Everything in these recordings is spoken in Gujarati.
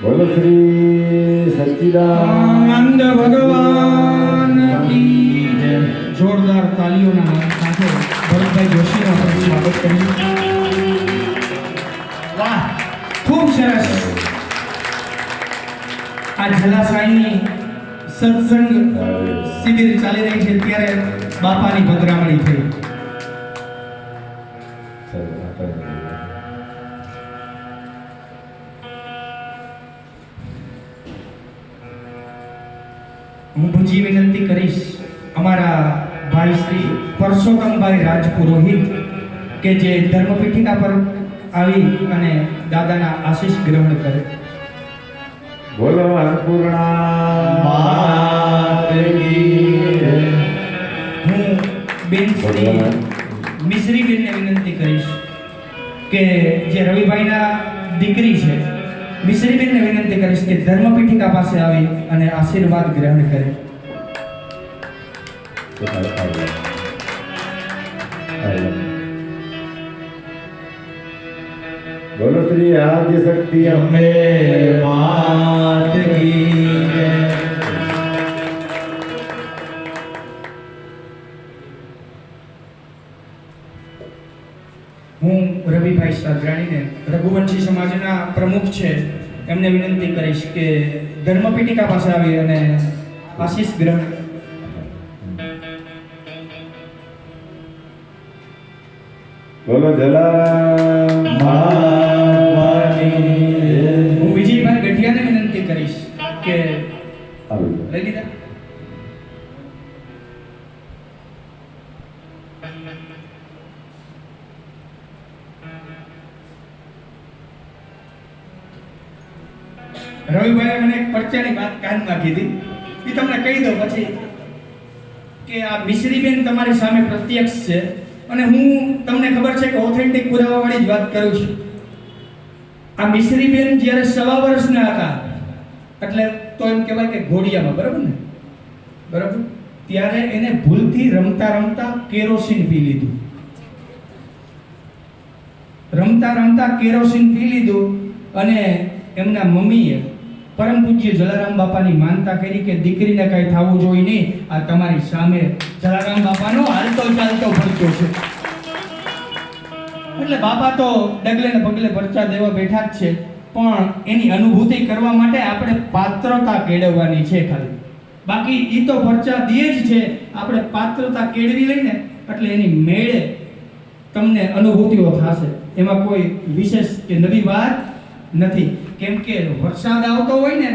બોલો શ્રી સચ્ચિદાનંદ ભગવાન કી જય. જોરદાર તાલીઓના સાથે ભરતભાઈ જોશીનું આપણે સ્વાગત કર્યું. વાહ, ખૂબ સરસ. આ જલાસાઈની સત્સંગ શિબિર ચાલી રહી છે ત્યારે બાપાની પધરામણી થઈ. હું ભુજી વિનંતી કરીશ અમારા ભાઈ શ્રી પરસોત્તમભાઈ રાજપુરોહિત કે જે ધર્મપીઠિકા પર આવી અને દાદાના આશીષ ગ્રહણ કરે. બોલો અન્નપૂર્ણા માત કી જય. હું બેન શ્રી મિશ્રી બેનને વિનંતી કરીશ કે જે રવિભાઈના દીકરી છે મિશ્રી બેનને વિનંતી કરીશ કે ધર્મપીઠિકા પાસે આવી અને આશીર્વાદ ગ્રહણ કરે. બોલો શ્રી આદ્ય શક્તિ અંબે માત કી જય. હું રવિભાઈ સાદરાણીને રઘુવંશી સમાજના પ્રમુખ છે એમને વિનંતી કરીશ કે ધર્મપીઠિકા પાસે આવી અને આશીષ ગ્રહણ. બોલો જલારામ ભગવાનની જય. હું વિજયભાઈ ગઢિયાને વિનંતી કરીશ કે આવી લઈ લીધા. રવિભાઈએ મને એક પરચાની વાત કાનમાં કીધી, એ તમને કહી દઉં પછી, કે આ મિશ્રીબેન તમારી સામે પ્રત્યક્ષ છે અને હું તમને ખબર છે કે ઓથેન્ટિક પુરાવાવાળી જ વાત કરું છું. આ મિશ્રીબેન જ્યારે 1.25 વર્ષના હતા એટલે તો એમ કહેવાય કે ઘોડિયામાં, બરાબર ને, બરાબર, ત્યારે એને ભૂલથી રમતા રમતા કેરોસીન પી લીધું. રમતા રમતા કેરોસીન પી લીધું અને એમના મમ્મીએ પરમ પૂજ્ય જલારામ બાપાની માનતા કરી કે દીકરીને કઈ થવું જોઈએ નહીં, આ તમારી સામે જલારામ બાપાનો હાલતો ચાલતો ભરતો છે. એટલે બાપા તો ડગલે ને પગલે પરચા દેવા બેઠા જ છે, પણ એની અનુભૂતિ કરવા માટે આપણે પાત્રતા કેળવવાની છે ખાલી. બાકી ઈ તો પરચા દે જ છે, આપણે પાત્રતા કેળવી લઈને એટલે એની મેળે તમને અનુભૂતિઓ થશે. એમાં કોઈ વિશેષ કે નવી વાત નથી. કેમ કે વરસાદ આવતો હોય ને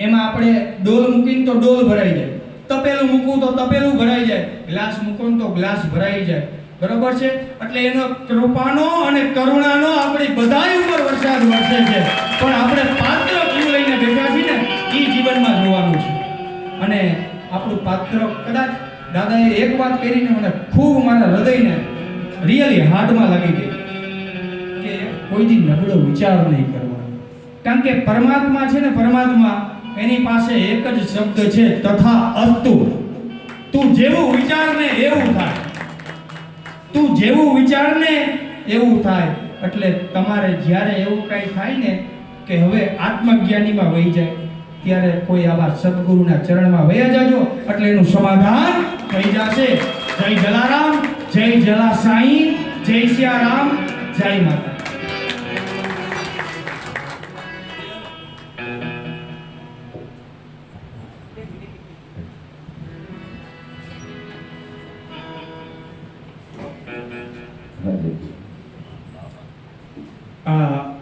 એમાં આપણે ડોલ મૂકીને તો ડોલ ભરાઈ જાય, તપેલું મૂકવું તો તપેલું ભરાઈ જાય, ગ્લાસ મૂકો તો ગ્લાસ ભરાઈ જાય, બરોબર છે. એટલે એનો કૃપાનો અને કરુણાનો આપણી બધાય ઉપર વરસાદ વરસે છે, પણ આપણે પાત્ર કેવું લઈને બેઠા છીએ ને એ જીવનમાં જોવાનું છે. અને આપણું પાત્ર કદાચ દાદાએ એક વાત કરીને મને ખૂબ મારા હૃદયને રિયલી હાર્ટમાં લાગી ગઈ કે કોઈ દી નબળો વિચાર નહીં કરવાનો. કારણ કે પરમાત્મા છે ને, પરમાત્મા એની પાસે એક જ શબ્દ છે, તથા અસ્તુ. તું જેવું વિચાર ને એવું થાય, તું જેવું વિચાર ને એવું થાય. એટલે તમારે જ્યારે એવું કંઈ થાય ને કે હવે આત્મજ્ઞાનીમાં વહી જાય ત્યારે કોઈ આવા સદગુરુના ચરણમાં વહ્યા જાજો, એટલે એનું સમાધાન થઈ જશે. જય જલારામ, જય જલા સાઈ, જય સિયારામ, જય માતા.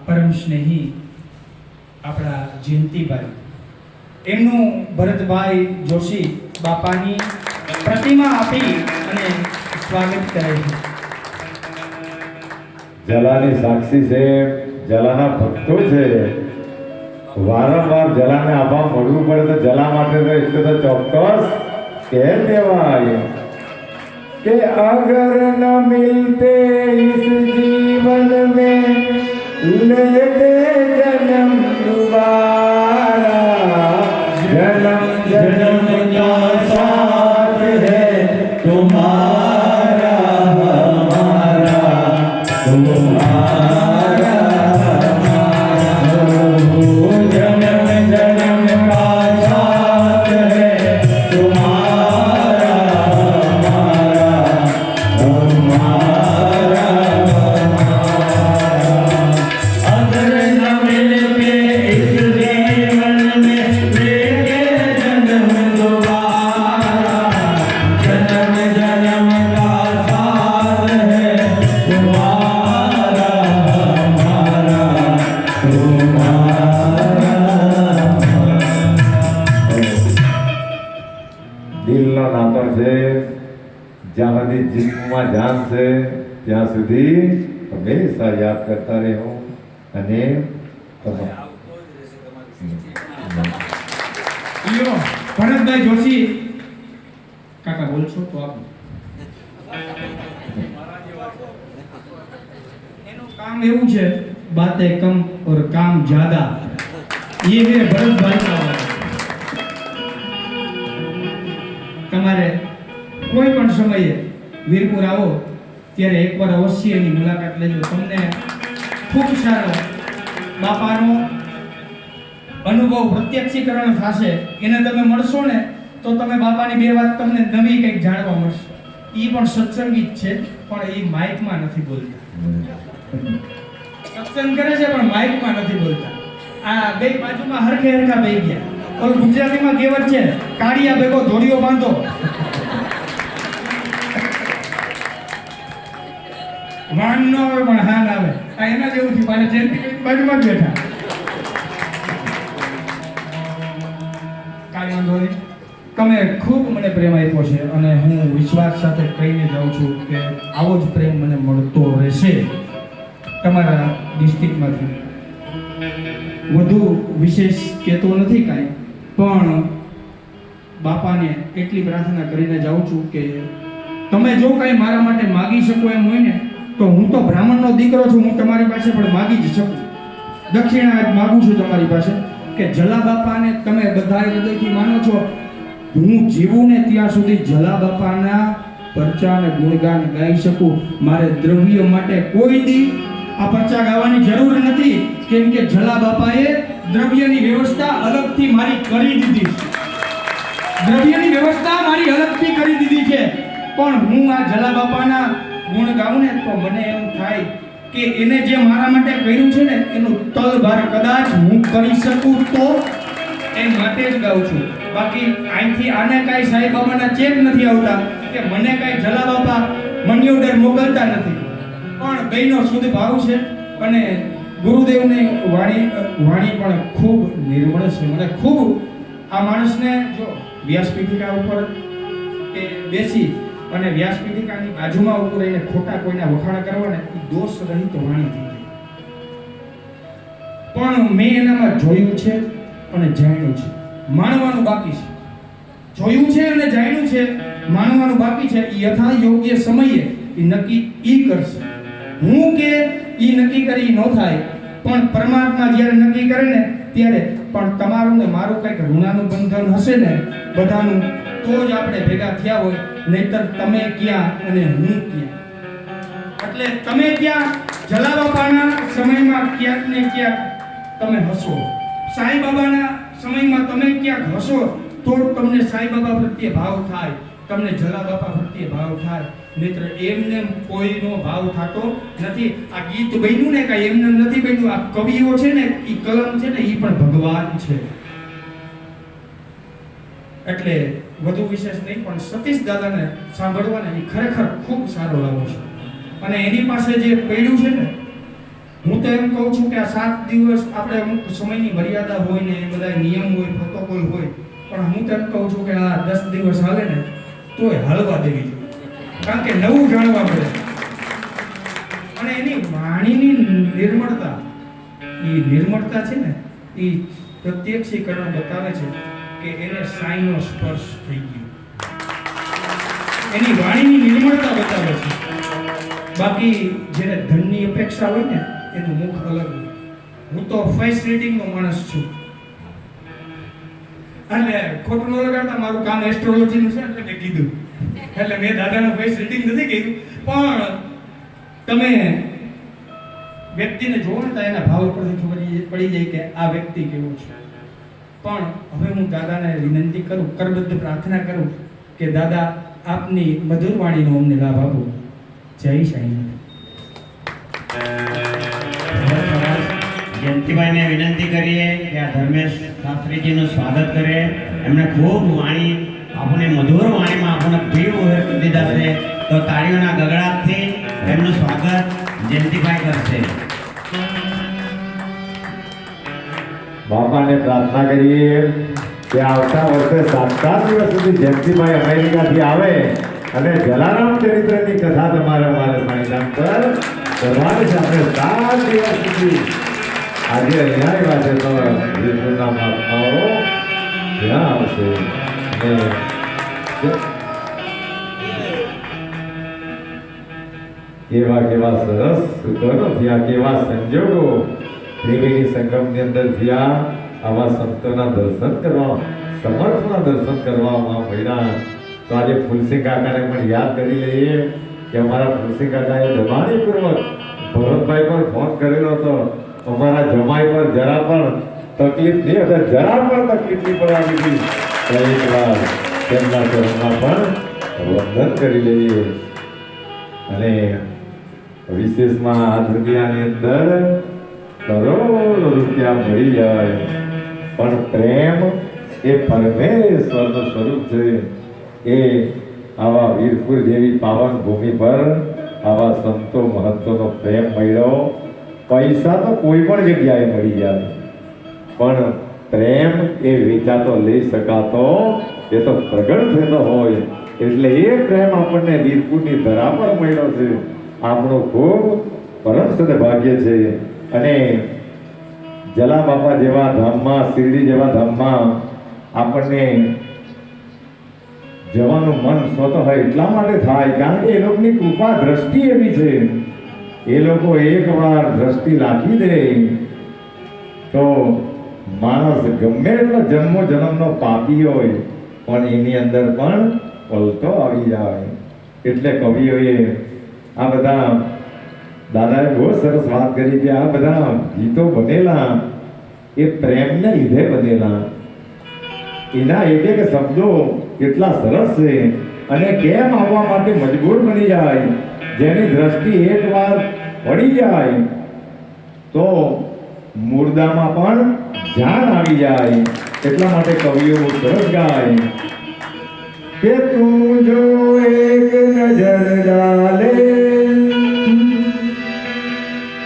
પરમ સ્નેહી આપણા જયંતિભાઈ, એમનું ભરતભાઈ જોશી બાપાની પ્રતિમા આપી અને સ્વાગત કરે છે. જલાની સાક્ષી છે, જલાના ભક્તો છે. વારંવાર જલાને આભા મળવું પડે તો જલા માટે તો એટલે તો ચોક્કસ કહે દેવાય કે અગર ન મિલતે ઇસ જીવન में लेते जन्म दोबारा, जन्म जन्म का साथ है तुम्हारा हमारा, तुम्हारा हमारा। જ્યાં સુધી જિસ્મમાં જાન છે ત્યાં સુધી હંમેશા યાદ કરતા રહેવું અને લ્યો ભરતભાઈ જોશી કાકા બોલશો તો આપો. એનું કામ એવું છે, બાतें कम और काम ज्यादा. ये है ભરતભાઈ का वाला. તમારે કોઈ પણ સમયે વીરપુર આવો ત્યારે એકવાર અવશ્ય એની મુલાકાત લેજો. તમને ખૂબ સારો બાપાનો અનુભવ પ્રત્યક્ષીકરણ થશે. એને તમે મળશો ને તો તમે બાપાની બે વાત તમને નવી કંઈક જાણવા મળશે. એ પણ સત્સંગી જ છે, પણ એ માઇકમાં નથી બોલતા. સત્સંગ કરે છે પણ માઇકમાં નથી બોલતા. આ બે બાજુમાં હરખે હરખા બે ગયા. ઓલું ગુજરાતીમાં કહેવત છે, કાળિયા ભેગો ધોળિયો બાંધો. વાન ન આવે પણ હાન આવે. આ એના જેવું થયું. પાછા જયંતિ બાજુમાં જ બેઠા. કાંઈ વાંધો નહીં. તમે ખૂબ મને પ્રેમ આપ્યો છે અને હું વિશ્વાસ સાથે કહીને જાઉં છું કે આવો જ પ્રેમ મને મળતો રહેશે તમારા ડિસ્ટ્રિક્ટમાંથી. વધુ વિશેષ કહેતો નથી કાંઈ, પણ બાપાને એટલી પ્રાર્થના કરીને જાઉં છું કે તમે જો કાંઈ મારા માટે માગી શકો એમ હોય ને તો હું તો બ્રાહ્મણનો દીકરો છું, હું તમારી પાસે પણ માગી જ શકું. દક્ષિણા જ માગું છું તમારી પાસે કે જલા બાપાને તમે બધા હૃદયથી માનો છો. હું જીવું ને ત્યાં સુધી જલા બાપાના પરચા અને ગુણગાન ગાઈ શકું. મારે દ્રવ્ય માટે કોઈ દી આ પરચા ગાવાની જરૂર નથી, કેમ કે જલા બાપાએ દ્રવ્યની વ્યવસ્થા અલગથી મારી કરી દીધી છે. દ્રવ્યની વ્યવસ્થા મારી અલગથી કરી દીધી છે. પણ હું આ જલા બાપાના ગુણ ગાઉં ને તો મને એમ થાય કે એને જે મારા માટે કર્યું છે ને એનું તલભાર કદાચ હું કરી શકું તો એ માટે જ ગાઉં છું. બાકી અહીંથી આને કાંઈ સાંઈ બાબાના ચેક નથી આવતા કે મને કાંઈ જલા બાપા મની ઓર્ડર મોકલતા નથી. પણ બેયનો શુદ્ધ ભાવ છે અને ગુરુદેવની વાણી પણ ખૂબ નિર્મળ છે. મને ખૂબ આ માણસને જો વ્યાસપીઠિકા ઉપર કે બેસી અને વ્યાસપીઠિકાની બાજુમાં ઉભું રહીને ખોટા કોઈના વખાણ કરવાને એ દોષ રહિત વાણી થઈ જાય. પણ મેં એનામાં જોયું છે અને જાણ્યું છે. માનવાનું બાકી છે. જોયું છે અને જાણ્યું છે, માનવાનું બાકી છે. એ યથા યોગ્ય સમયે એ નક્કી ઈ કરશે. હું કે ઈ નક્કી કરી ન થાય, પણ પરમાત્મા જ્યારે નક્કી કરે ને ત્યારે પણ તમારું ને મારું કંઈક ઋણાનું બંધન હશે ને બધાનું, તો જ આપણે ભેગા થયા હોય. નહીતર તમે ક્યાં અને હું ક્યાં. એટલે તમે ત્યાં જલા બાપાના સમયમાં ક્યાંક ને ક્યાંક તમે હશો. સાંઈ બાબાના સમયમાં તમે ક્યાંક હશો તો તમને સાંઈ બાબા પ્રત્યે ભાવ થાય, તમને જલા બાપા પ્રત્યે ભાવ થાય. મિત્ર એમને કોઈનો ભાવ થતો નથી. આ ગીત બન્યું ને કાંઈ એમને નથી બન્યું. આ કવિઓ છે ને એ કલમ છે ને એ પણ ભગવાન છે. એટલે વધુ વિશેષ નહીં, પણ સતીશ દાદાને સાંભળવાને એ ખરેખર ખૂબ સારો લાવો છે. અને એની પાસે જે પડ્યું છે ને, હું તો એમ કહું છું કે આ 7 દિવસ આપણે અમુક સમયની મર્યાદા હોય ને એ બધા નિયમ હોય, પ્રોટોકોલ હોય, પણ હું તો એમ કહું છું કે આ 10 દિવસ હાલે ને તોય હાલવા દેવી જોઈએ. કારણ કે નવું જાણવા મળે. અને એની વાણીની નિર્મળતા, એ નિર્મળતા છે ને એ પ્રત્યક્ષીકરણ બતાવે છે કે એને સાઈનો સ્પર્શ થઈ ગયો. એની વાણીની નિર્મળતા બતાવે છે. બાકી જેને ધનની અપેક્ષા હોય ને એનું મુખ અલગ હોય. હું તો ફેસ રીડિંગનો માણસ છું. અને ખોટું ન લગાડતા, મારું કામ એસ્ટ્રોલોજીનું છે એટલે મેં કીધું. એટલે મેં દાદાનું ફેસ રીડિંગ નથી કીધું, પણ તમે વ્યક્તિને જોવો ને તો એના ભાવ પરથી ખબર પડી જાય કે આ વ્યક્તિ કેવો છે. પણ હવે હું દાદાને વિનંતી કરું, કરબદ્ધ પ્રાર્થના કરું કે દાદા આપની મધુર વાણીનો અમને લાભ આપો. જય સાંઈ. જયંતિભાઈને વિનંતી કરીએ કે આ ધર્મેશ શાસ્ત્રીજીનું સ્વાગત કરે. એમને ખૂબ વાણી, આપણને મધુર વાણીમાં આપણને ભીડ ઉભેરી દીધા છે. તો તાળીઓના ગગડાટથી એમનું સ્વાગત જયંતિભાઈ કરશે. બાપાને પ્રાર્થના કરીએ કે આવતા વર્ષે 7 દિવસ સુધી જયંતિભાઈ અમેરિકાથી આવે અને જલારામ ચરિત્રની કથા તમારે મારે સાંઈનામ પર કરવાની છે. આપણે 7 દિવસ સુધી આજે અહીંયા આવ્યા છે તો વિષ્ણુના મહાત્માઓ ત્યાં આવશે અને કેવા સરસ સુકરો થયા, કેવા સંજોગો ત્રિવેણી સંગમની અંદર થયા. આવા સંતોના દર્શન કરવા, સમર્થના દર્શન કરવામાં મળ્યા. તો આજે ફુલસિંહ કાકાને પણ યાદ કરી લઈએ કે અમારા ફુલસિંહ કાકાએ દબાણીપૂર્વક ભરતભાઈ પર ફોન કરેલો હતો. અમારા જમાઈ પર જરા પણ તકલીફ નહીં હતી, જરા પણ તકલીફ નહીં પડાવી હતી. તો એકવાર તેમના ચરણમાં પણ વંદન કરી લઈએ. અને વિશેષમાં આ દુનિયાની અંદર કરોડો રૂપિયા મળી જાય પણ પ્રેમ એ પરમેશ્વરનું સ્વરૂપ છે. એ આવા વીરપુર જેવી પાવન ભૂમિ પર આવા સંતો મહંતોનો પ્રેમ મળ્યો. પૈસા તો કોઈ પણ જગ્યાએ મળી જાય પણ પ્રેમ એ વેચાતો લઈ શકાતો, એ તો પ્રગટ થતો હોય. એટલે એ પ્રેમ આપણને વીરપુરની ધરા પર મળ્યો છે. આપણું ખૂબ પરમ સદભાગ્ય છે. અને જલા બાપા જેવા ધામમાં, શિરડી જેવા ધામમાં આપણને જવાનું મન સ્વતઃ એટલા માટે થાય કારણ કે એ લોકોની કૃપા દ્રષ્ટિ એવી છે. એ લોકો એકવાર દ્રષ્ટિ રાખી દે તો માણસ ગમે એટલો જન્મનો પાપી હોય પણ એની અંદર પણ પલટો આવી જાય. એટલે કવિઓએ આ બધા, દાદાએ બહુ સરસ વાત કરી કે આ બધા ગીતો બનેલા એ પ્રેમને લીધે બનેલા. એના એક એક શબ્દો કેટલા સરસ છે અને કેમ આવવા માટે મજબૂર બની જાય. જેની દ્રષ્ટિ એકવાર પડી જાય તો મુર્દામાં પણ જાન આવી જાય. એટલા માટે કવિઓ સરસ ગાય કે તું જો એક નજર ડાલે,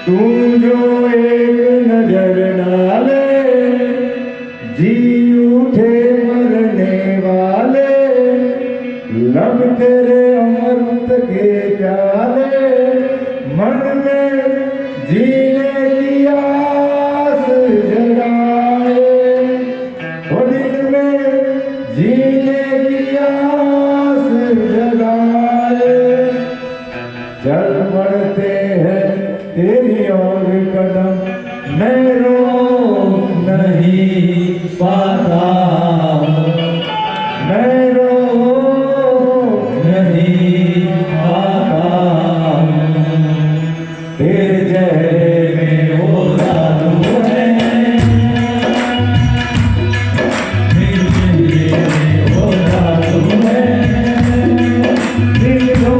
તું જો એક નજર ડાલે, जी उठे मरने वाले, लब तेरे अमृत के प्याले, मन में जीने की आस जगाए, वो दिल में जीने की आस जगाए. जल बढ़ते हैं तेरी और कदम, मैं रोक नहीं पाता, मैं रोक नहीं पाता. तेरे चेहरे में वो जादू है, तेरे चेहरे में वो जादू है, दिल को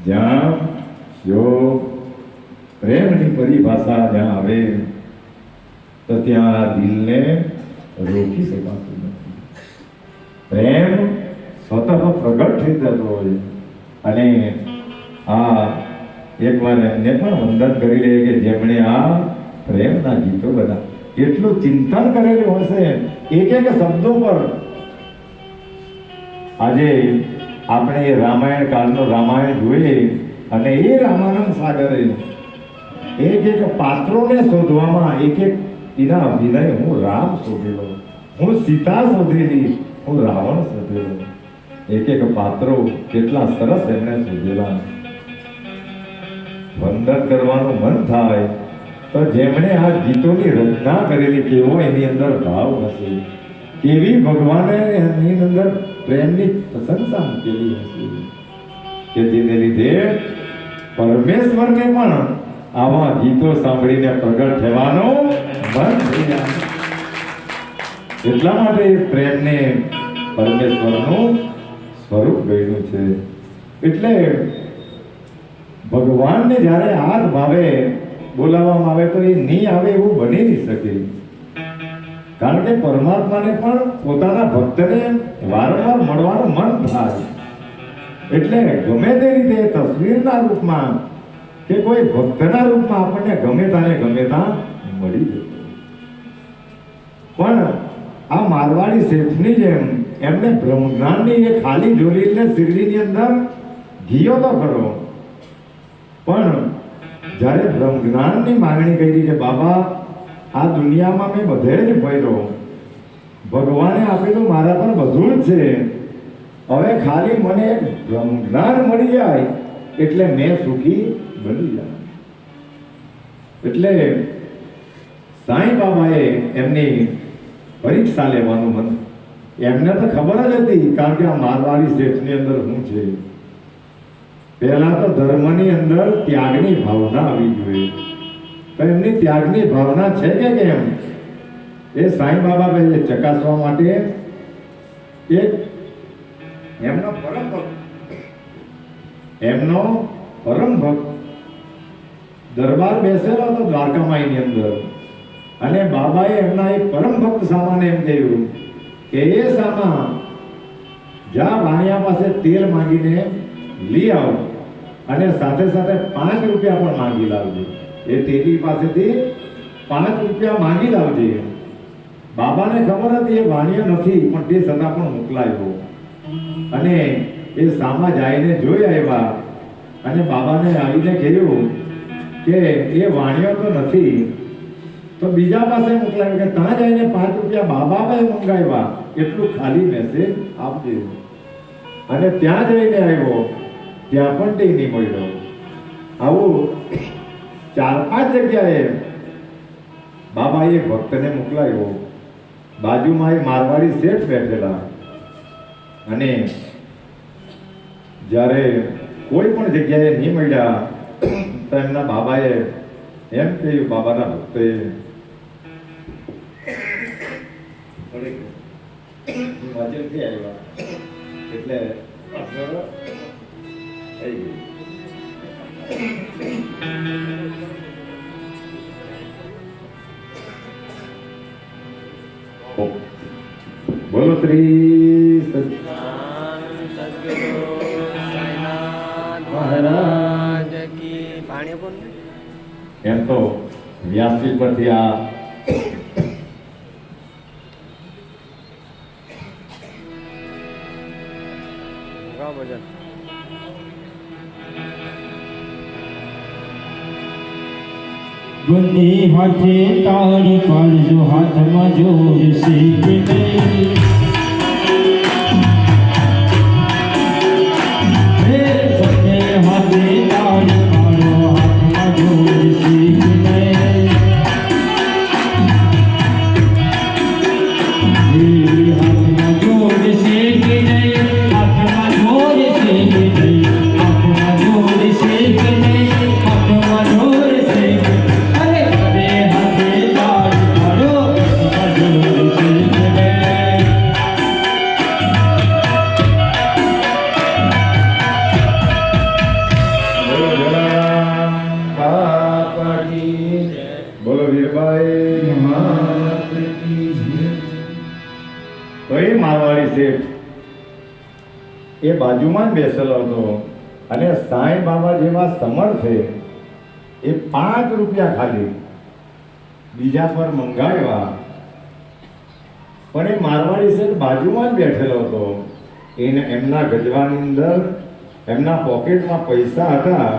જ્યાં જો પ્રેમની પરિભાષા જ્યાં આવે તો ત્યાં આ દિલને રોકી શકાતું નથી. પ્રેમ સ્વતઃ પ્રગટ થઈ જતો હોય. અને આ એકવાર એમને પણ વંદન કરી લે કે જેમણે આ પ્રેમના ગીતો બધા એટલું ચિંતન કરેલું હશે એક એક શબ્દો પર. આજે આપણે એ રામાયણ કાળનો રામાયણ જોઈએ અને એ રામાનંદ સાગરે એક એક પાત્રોને શોધવામાં એક એક એના અભિનય, હું રામ શોધેલો, હું સીતા શોધેલી, હું રાવણ શોધેલો. એક એક પાત્રો કેટલા સરસ એમણે શોધેલા. વંદન કરવાનું મન થાય તો જેમણે આ ગીતોની રચના કરેલી, કેવો એની અંદર ભાવ હશે, કેવી ભગવાને એની અંદર પ્રેમની પ્રશંસા મૂકેલી હશે કે જેને લીધે પરમેશ્વરને પણ આવા ગીતો સાંભળીને પ્રગટ થવાનું મન થઈ જાય. એટલા માટે પ્રેમને પરમેશ્વરનું સ્વરૂપ ગયું છે. એટલે ભગવાનને જ્યારે હાથ ભાવે બોલાવવામાં આવે તો એ નહીં આવે એવું બની નહીં શકે. કારણ કે પરમાત્માને પણ પોતાના ભક્તને વારંવાર મળવાનું મન થાય. એટલે ગમે તે રીતે તસવીરના રૂપમાં કે કોઈ ભક્તના રૂપમાં આપણને ગમે ત્યાં મળી જતું. પણ આ મારવાડી શેઠની જેમ એમને બ્રહ્મજ્ઞાનની એ ખાલી ઝોલીને શિરડીની અંદર ગયો તો ખરો, પણ જ્યારે બ્રહ્મજ્ઞાનની માંગણી કરી કે બાબા આ દુનિયામાં મેં બધે જ ફર્યો, ભગવાને આપેલું મારા પર બધું જ છે, હવે ખાલી મને બ્રહ્મજ્ઞાન મળી જાય એટલે મેં સુખી બની જાય. એટલે સાંઈ બાબાએ એમની પરીક્ષા લેવાનું મન, એમને તો ખબર જ હતી. કારણ કે આ મારવાડી શેઠની અંદર શું છે, પહેલા તો ધર્મની અંદર ત્યાગની ભાવના આવી જોઈએ. તો એમની ત્યાગની ભાવના છે કે કેમ એ સાંઈ બાબા ભાઈએ ચકાસવા માટે એક એમનો પરમ ભક્ત દરબાર બેસેલો હતો દ્વારકામાઈની અંદર, અને બાબાએ એમના એક પરમ ભક્ત સામાને એમ કહ્યું કે એ સામા જા વાણિયા પાસે તેલ માંગીને લઈ આવ અને સાથે સાથે 5 રૂપિયા પણ માંગી લાવજે. એ તેલી પાસેથી 5 રૂપિયા માંગી લાવજે. બાબાને ખબર હતી એ વાણિયો નથી, પણ તે છતાં પણ મોકલાયો. અને એ સામા જઈને જોઈ આવ્યા અને બાબાને આવીને કહ્યું કે એ વાણિયો તો નથી, તો બીજા પાસે મોકલાવ્યો કે ત્યાં જઈને 5 રૂપિયા બાબાએ મંગાવ્યા એટલું ખાલી મેસેજ આપજે. અને ત્યાં જઈને આવ્યો, ત્યાં પણ તે નહીં મળ્યો. આવું 4-5 જગ્યાએ બાબાએ ભક્તને મોકલાયો. બાજુમાં એ મારવાડી શેઠ બેઠેલા, અને જ્યારે કોઈ પણ જગ્યાએ નહીં મળ્યા તો એમના બાબાએ એમ કહ્યું, બાબાના ભક્તે વાંચનથી આવ્યા એટલે થઈ ગયું. બોલો શ્રી મહારાજ કી. પાણી પણ એમ તો વ્યાસપીઠ પરથી આ ભજન બંને હાથે તાળી પાડજો, હાથમાં જોડશે કે નહીં. હે બંને હાથે તાળી પાડો, હાથમાં જોડશે કે નહીં. હે હાથમાં જોડશે કે નહીં, હાથમાં જોડશે કે નહીં, હાથમાં જોડશે કે નહીં, હાથમાં જોડશે કે નહીં. બોલો વીરબાઈ માત કી જય. તો એ મારવાડી શેઠ એ બાજુમાં જ બેસેલો હતો, અને સાંઈ બાબા જેવા સમર્થ છે એ 5 રૂપિયા ખાલી બીજા પર મંગાવ્યા. પણ એ મારવાડી શેઠ બાજુમાં જ બેઠેલો હતો. એને એમના ગજવાની અંદર એમના પોકેટમાં પૈસા હતા.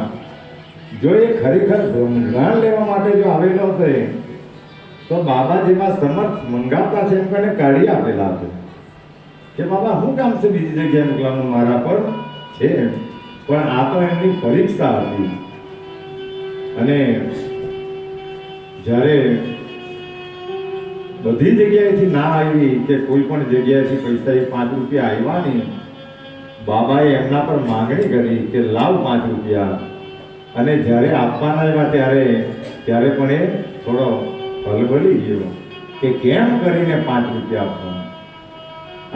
જો એ ખરેખર બ્રહ્મજ્ઞાન લેવા માટે જો આવેલો હતો તો બાબા જેવા સમર્થ મંગાવતા છે એમ કરીને કાઢી આપેલા હતા કે બાબા શું કામ છે બીજી જગ્યાએ મોકલાવાનું, મારા પર છે. પણ આ તો એમની પરીક્ષા હતી. અને જ્યારે બધી જગ્યાએથી ના આવી કે કોઈ પણ જગ્યાએથી પૈસા એ 5 રૂપિયા આવ્યા નહીં, બાબાએ એમના પર માંગણી કરી કે લાવ 5 રૂપિયા. અને જ્યારે આપવાના આવ્યા ત્યારે પણ એ થોડો હલબલી ગયો કે કેમ કરીને 5 રૂપિયા આપવા.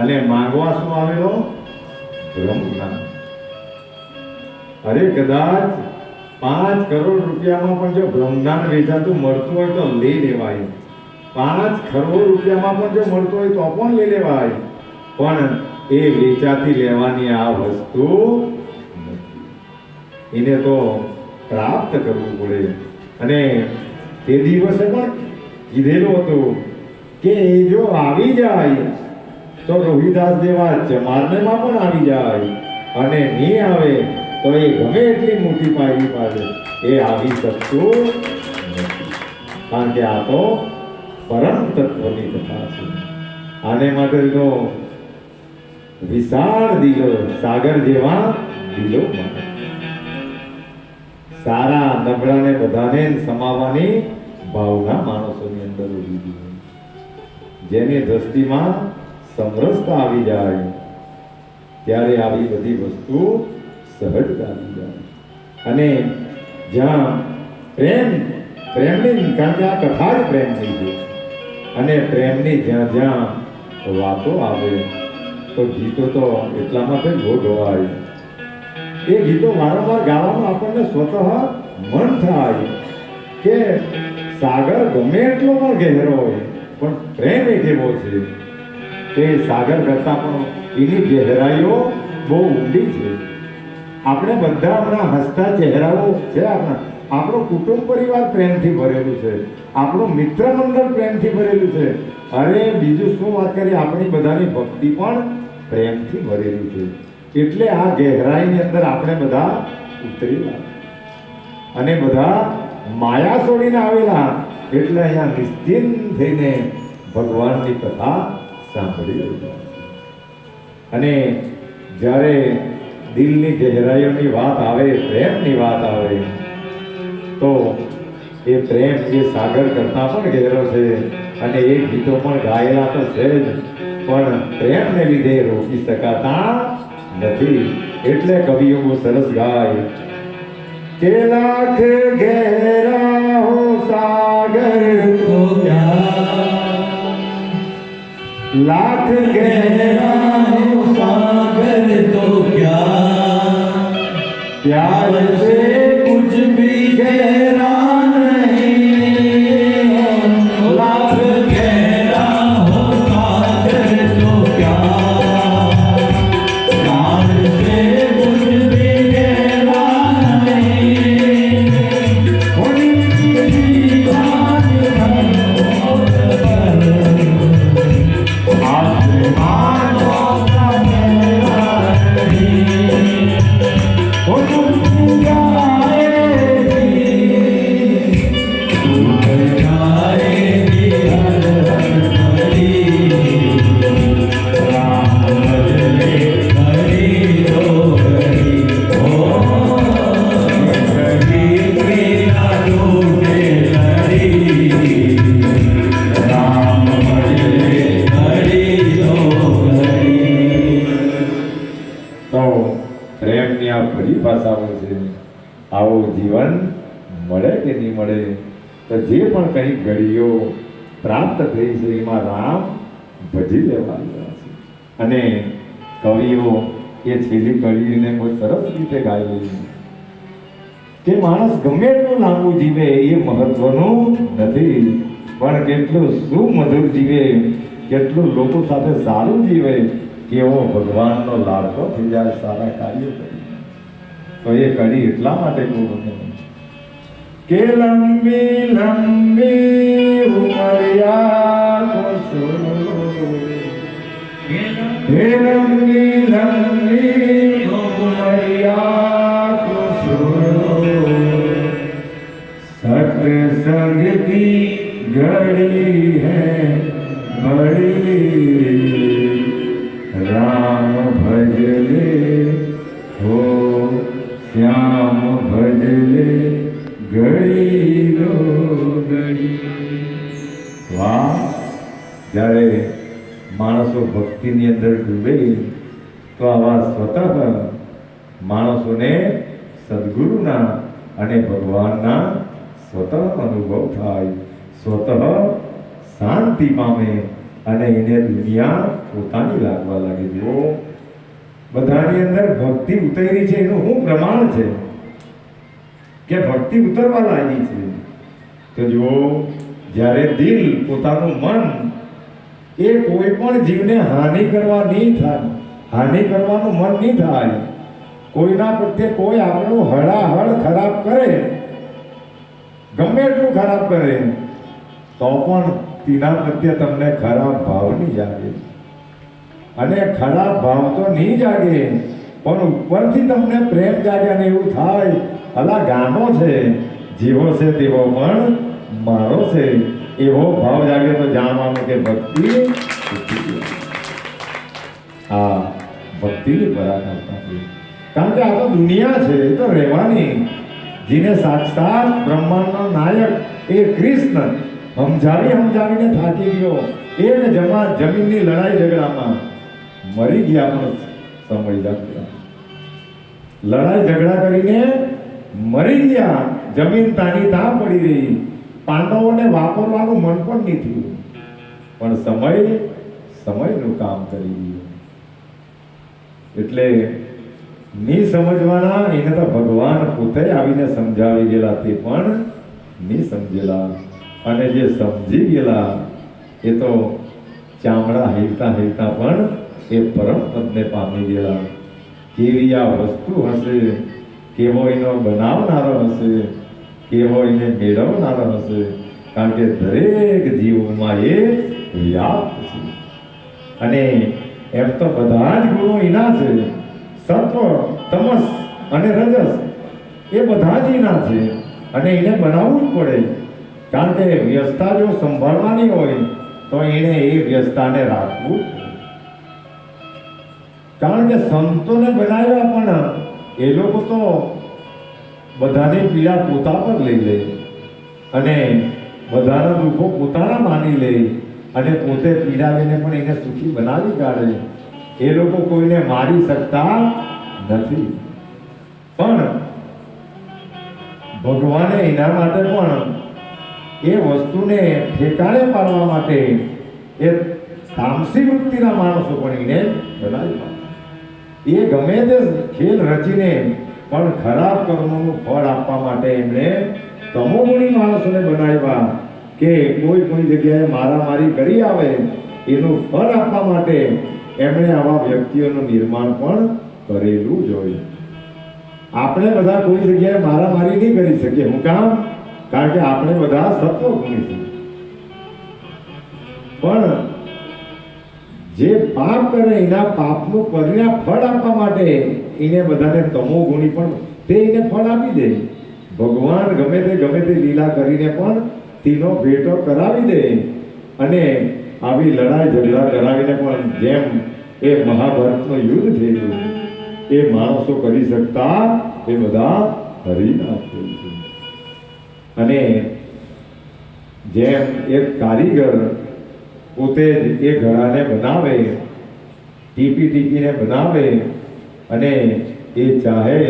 અને માંગવા શું આવેલો? બ્રહ્મજ્ઞાન. અરે કદાચ 5 કરોડ રૂપિયામાં પણ જો બ્રહ્માંડ વેચાતું મળતું હોય તો લઈ લેવાય. 5 કરોડ રૂપિયામાં પણ જો મળતું હોય તો પણ લઈ લેવાય, પણ એ વેચાતી લેવાની આ વસ્તુ નથી. એને તો પ્રાપ્ત કરવું પડે. અને તે દિવસે પણ કીધેલું હતું કે એ જો આવી જાય તો રોહિદાસ જેવા ચમારનેમાં પણ આવી જાય, અને નહીં આવે તો એ ગમે એટલી મોટી પાયરી પાસે એ આવી શકતું નથી. કારણ કે આ તો પરમ તત્વની કથા છે. આને માટે તો વિશાળ દિલો, સાગર જેવા દિલો માટે સારા નબળાને બધાને સમાવવાની ભાવના માણસોની અંદર ઉભી છે. જેની દ્રષ્ટિમાં સમરસતા આવી જાય ત્યારે આવી બધી વસ્તુ સહજતા આવી જાય. અને જ્યાં પ્રેમની, કારણ કે આ કથા જ પ્રેમની છે, અને પ્રેમની જ્યાં જ્યાં વાતો આવે તો ગીતો તો એટલા માટે જ ગોઠવાય. એ ગીતો વારંવાર ગાવાનું આપણને સ્વતઃ મન થાય કે સાગર ગમે એટલો પણ ગહેરો હોય, પણ પ્રેમ એક એવો છે કે સાગર કરતાં પણ એની ગહેરાઈઓ બહુ ઊંડી છે. આપણે બધા હમણાં હસતા ચહેરાઓ છે આપણા, આપણો કુટુંબ પરિવાર પ્રેમથી ભરેલું છે, આપણું મિત્ર મંડળ પ્રેમથી ભરેલું છે. અરે બીજું શું વાત કરીએ, આપણી બધાની ભક્તિ પણ પ્રેમથી ભરેલી છે. એટલે આ ગહેરાઈની અંદર આપણે બધા ઉતરેલા અને બધા માયા છોડીને આવેલા, એટલે અહીંયા નિશ્ચિંત થઈને ભગવાનની કથા સાંભળી રહ્યા. અને જ્યારે દિલની ગહેરાઈઓની વાત આવે, પ્રેમની વાત આવે, તો એ પ્રેમ એ સાગર કરતાં પણ ગહેરો છે. અને એ ગીતો પણ ગાયેલા તો છે જ, પણ પ્રેમને લીધે રોકી શકાતા નથી. એટલે કવિઓ બહુ સરસ ગાય કે લાખ ગહેરા હો સાગર તો लाख गहरा हो सागर तो प्यार से कुछ भी गहरा नहीं. लाख गहरा हो सागर तो प्यार से कुछ भी गहरा नहीं. उनकी बात આવું જીવન મળે કે નહીં મળે, તો જે પણ કંઈ ઘડીઓ પ્રાપ્ત થઈ છે એમાં રામ ભજી લેવાના છે. અને કવિઓ એ છેલ્લી કડીને બહુ સરસ રીતે ગાયેલી કે માણસ ગમે એટલું લાંબુ જીવે એ મહત્વનું નથી, પણ કેટલું સુમધુર જીવે, કેટલું લોકો સાથે સારું જીવે, કેવો ભગવાનનો લાડકો થઈ જાય સારા કાર્યો કરી. તો એ કડી એટલા માટે ગમે કે લંબી લંબી ઉમરિયા હે લંબી લંબી ઉમરિયા सत्संग की घड़ी है बड़ी राम भजले हो श्याम भजले घड़ी रो घड़ी. વાહ, જ્યારે માણસો ભક્તિની અંદર ડૂબે તો આવા સ્વતઃ માણસોને સદગુરુના અને ભગવાનના સ્વતઃ અનુભવ થાય, સ્વતઃ શાંતિ પામે અને એને દુનિયા પોતાની લાગવા લાગે. જો બધાની અંદર ભક્તિ ઉતરી છે એનું શું પ્રમાણ છે? કે ભક્તિ ઉતરવા લાગી છે. તો જો જ્યારે દિલ પોતાનું મન એ કોઈ પણ જીવને હાનિ કરવા નહીં થાય, હાનિ કરવાનું મન નહીં થાય, કોઈના પ્રત્યે કોઈ આપણું હળાહળ ખરાબ કરે, ગમે એટલું ખરાબ કરે, તો પણ તેના પ્રત્યે તમને ખરાબ ભાવ નહીં જાગે. અને ખરાબ ભાવ તો નહીં જાગે, પણ ઉપરથી તમને પ્રેમ જાગે અને એવું થાય અલા ગાનો છે, જેવો છે તેવો પણ મારો છે, એવો ભાવ જાગે તો જાણવાનું કે ભક્તિ આ ભક્તિની પરાકાષ્ઠા છે. કારણ કે આ તો દુનિયા છે, એ તો રહેવાની. જેને સાક્ષાત બ્રહ્માંડનો નાયક એ કૃષ્ણ સમજાવીને થાકી ગયો, એ જમીનની લડાઈ ઝઘડામાં મરી ગયા, પણ સમય જાગ્યા. લડાઈ ઝઘડા કરીને મરી ગયા, જમીન તાની તાં પડી રહી, પાંડવોને વાપરવાનું મન પણ નહીં થયું, પણ સમયનું કામ કરી ગયું. એટલે નહીં સમજવાના એને તો ભગવાન પોતે આવીને સમજાવી ગયેલા, તે પણ નહીં સમજેલા. અને જે સમજી ગયેલા એ તો ચામડા હેલતા હેલતા પણ એ પરમ પદને પામી ગયેલા. કેવી આ વસ્તુ હશે, કેવો એનો બનાવનારો હશે, કેવો એને મેળવનારો હશે, કારણ કે દરેક જીવમાં એ વ્યાપ્ત છે. અને એમ તો બધા જ ગુણો એના છે, સત્વ, તમસ અને રજસ એ બધા જ એના છે. અને એને બનાવવું જ પડે, કારણ કે વ્યવસ્થા જો સંભાળવાની હોય તો એને એ વ્યવસ્થાને રાખવું. કારણ કે સંતોને બનાવ્યા પણ એ લોકો તો બધાની પીડા પોતા પર લઈ લે અને બધાના દુઃખો પોતાના માની લે અને પોતે પીડા લઈને પણ એને સુખી બનાવી કાઢે. એ લોકો કોઈને મારી શકતા નથી, પણ ભગવાને એના માટે પણ એ વસ્તુને ઠેકાણે પાડવા માટે એ તામસી વૃત્તિના માણસો પણ એને બનાવ્યા. એ ગમે તે ખેલ રચીને પણ ખરાબ કર્મોનું ફળ આપવા માટે એમણે તમોગુણી માણસોને બનાવ્યા કે કોઈ જગ્યાએ મારામારી કરી આવે એનું ફળ આપવા માટે એમણે આવા વ્યક્તિઓનું નિર્માણ પણ કરેલું જ હોય. આપણે બધા કોઈ જગ્યાએ મારામારી નહીં કરી શકીએ. હું કામ? કારણ કે આપણે બધા સત્વગુણી છીએ. પણ જે પાપ કરે એના પાપનું પરિણામ ફળ આપવા માટે એને બધાને તમોગુણી પણ તે એને ફળ આપી દે. ભગવાન ગમે તે લીલા કરીને પણ તેનો ભેટો કરાવી દે અને આવી લડાઈ ઝઘડા કરાવીને પણ જેમ એ મહાભારતનું યુદ્ધ થયેલું એ માણસો કરી શકતા એ બધા હરીના થયેલું છે. અને જેમ એક કારીગર પોતે જ એ ઘડાને બનાવે, ટીપીને બનાવે અને એ ચાહે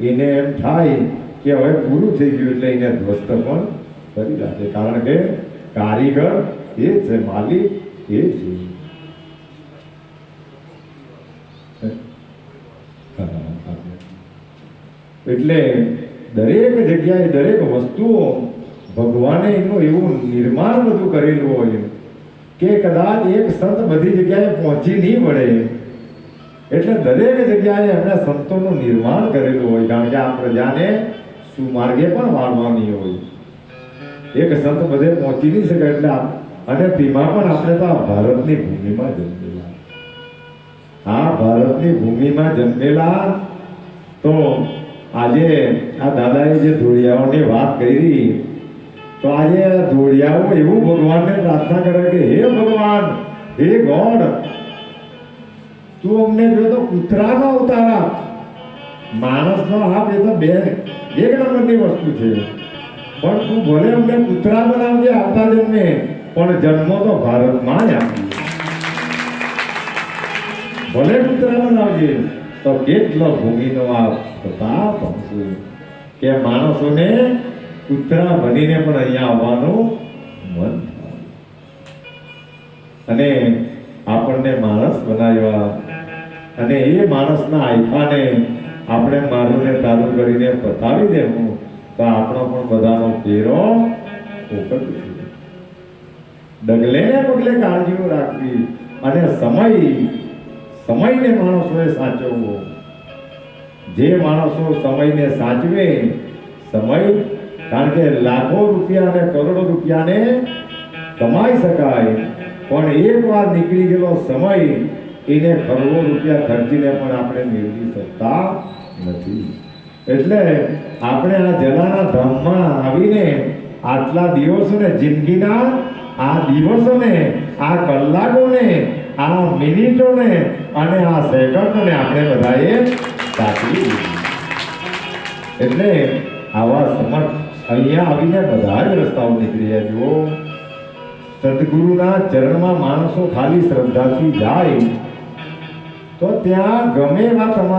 એને એમ થાય કે હવે પૂરું થઈ ગયું એટલે એને ધ્વસ્ત પણ કરી રાખે. કારણ કે કારીગર એ છે, માલિક એ છે. એટલે દરેક જગ્યાએ દરેક વસ્તુઓ ભગવાને એનું એવું નિર્માણ બધું કરેલું હોય કે કદાચ એક સંત બધી જગ્યાએ પહોંચી નહીં વળે, એટલે દરેક જગ્યાએ એમણે સંતોનું નિર્માણ કરેલું હોય. કારણ કે આ પ્રજાને સુમાર્ગે પણ વાળવાની હોય. એક સંત બધે પહોંચી નહીં શકે. એટલે અને તેમાં પણ આપણે તો આ ભારતની ભૂમિમાં જન્મેલા, આ ભારતની ભૂમિમાં જન્મેલા. તો આજે આ દાદાએ જે ધોળિયાઓની વાત કરી, તો આજે ધોળિયાઓ એવું ભગવાનને પ્રાર્થના કરે કે હે ભગવાન, હે ગોડ, તું અમને જો તો કૂતરાનો અવતાર, માણસનો આપ એ તો એક નંબરની વસ્તુ છે, પણ તું ભલે અમને કૂતરા બનાવજે આવતા જન્મે, પણ જન્મ તો ભારતમાં જ આપી. ભલે કૂતરા બનાવજે તો કેટલો ભૂમિનો આ પ્રતાપ હશે કે માણસોને કૂતરા બનીને પણ અહીંયા આવવાનું મન થાય. અને આપણને માણસ બનાવ્યા અને એ માણસના આયફાને આપણે મારું ને તારું કરીને પતાવી દેવું તો આપણો પણ બધાનો ફેરો ફોકટ છે. ડગલે ને પગલે કાળજીઓ રાખવી અને સમયને માણસોએ સાચવવો. જે માણસો સમયને સાચવે, સમય, કારણ કે લાખો રૂપિયા અને કરોડો રૂપિયાને કમાઈ શકાય, પણ એકવાર નીકળી ગયેલો સમય એને કરોડો રૂપિયા ખર્ચીને પણ આપણે મેળવી શકતા નથી. એટલે આપણે આ જલાના ધામમાં આવીને આટલા દિવસોને, જિંદગીના આ દિવસોને, આ કલાકોને, આ મિનિટોને અને આ સેકન્ડોને આપણે બધાએ સાચવી લીધી. એટલે આવા સમર્થ અહીંયા આવીને બધા જ રસ્તાઓ નીકળી જાય. જુઓ, સદગુરુના ચરણમાં માણસો ખાલી શ્રદ્ધાથી જાય તો ત્યાં ગમે એવા તમારા